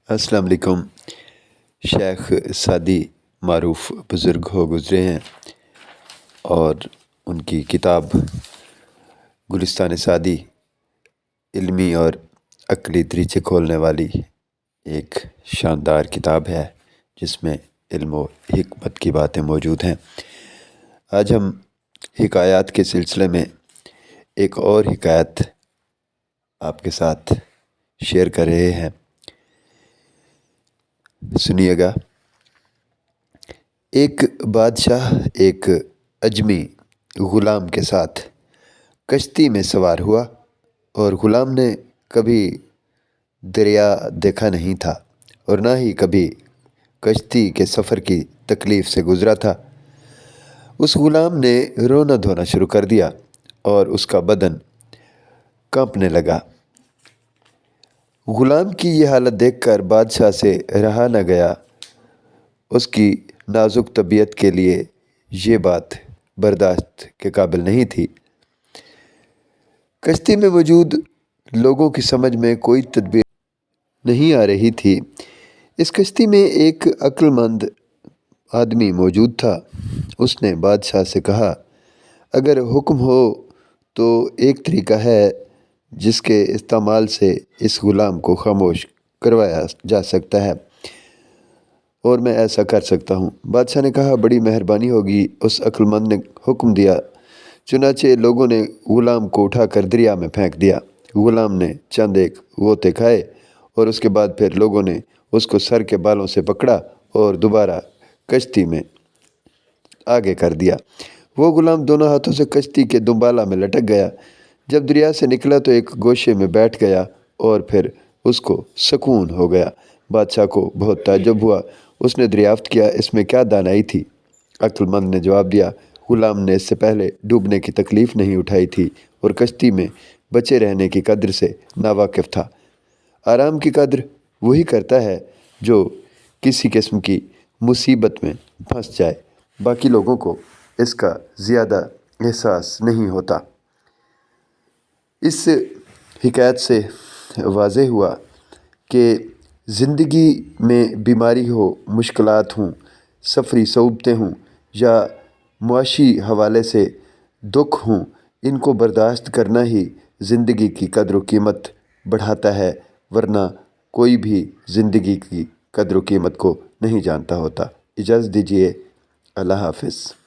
अस्सलाम वालेकुम। शेख सादी मारूफ बुज़ुर्ग हो गुज़रे हैं और उनकी किताब गुलिस्तान सादी इल्मी और अक़ली दरीचे खोलने वाली एक शानदार किताब है जिसमें इल्म व हिकमत की बातें मौजूद हैं। आज हम हिकायात के सिलसिले में एक और हिकायत आपके साथ शेयर कर रहे हैं, सुनिएगा। एक बादशाह एक अजमी ग़ुलाम के साथ कश्ती में सवार हुआ और ग़ुलाम ने कभी दरिया देखा नहीं था और ना ही कभी कश्ती के सफ़र की तकलीफ़ से गुज़रा था। उस ग़ुलाम ने रोना धोना शुरू कर दिया और उसका बदन कांपने लगा। ग़ुलाम की ये हालत देखकर बादशाह से रहा न गया। उसकी नाजुक तबीयत के लिए ये बात बर्दाश्त के काबिल नहीं थी। कश्ती में मौजूद लोगों की समझ में कोई तदबीर नहीं आ रही थी। इस कश्ती में एक अक्लमंद आदमी मौजूद था। उसने बादशाह से कहा, अगर हुक्म हो तो एक तरीका है जिसके इस्तेमाल से इस ग़ुलाम को खामोश करवाया जा सकता है और मैं ऐसा कर सकता हूँ। बादशाह ने कहा, बड़ी मेहरबानी होगी। उस अक्लमंद ने हुक्म दिया। चुनाचे लोगों ने ग़ुलाम को उठाकर दरिया में फेंक दिया। ग़ुलाम ने चंद एक गोते खाए और उसके बाद फिर लोगों ने उसको सर के बालों से पकड़ा और दोबारा कश्ती में आगे कर दिया। वो ग़ुलाम दोनों हाथों से कश्ती के दुम्बाला में लटक गया। जब दरिया से निकला तो एक गोशे में बैठ गया और फिर उसको सुकून हो गया। बादशाह को बहुत ताज्जुब हुआ। उसने दरियाफ्त किया, इसमें क्या दानाई थी? अक्लमंद ने जवाब दिया, ग़ुलाम ने इससे पहले डूबने की तकलीफ़ नहीं उठाई थी और कश्ती में बचे रहने की कद्र से नावाकिफ़ था। आराम की कद्र वही करता है जो किसी किस्म की मुसीबत में फंस जाए। बाकी लोगों को इसका ज़्यादा एहसास नहीं होता। इस हिकायत से वाज़ेह हुआ कि ज़िंदगी में बीमारी हो, मुश्किलात हों, सफ़री सऊबतें हों या मुआशी हवाले से दुख हों, इनको बर्दाश्त करना ही ज़िंदगी की कद्र व कीमत बढ़ाता है, वरना कोई भी ज़िंदगी की कद्र व कीमत को नहीं जानता होता। इजाज़त दीजिए। अल्लाह हाफ़िज़।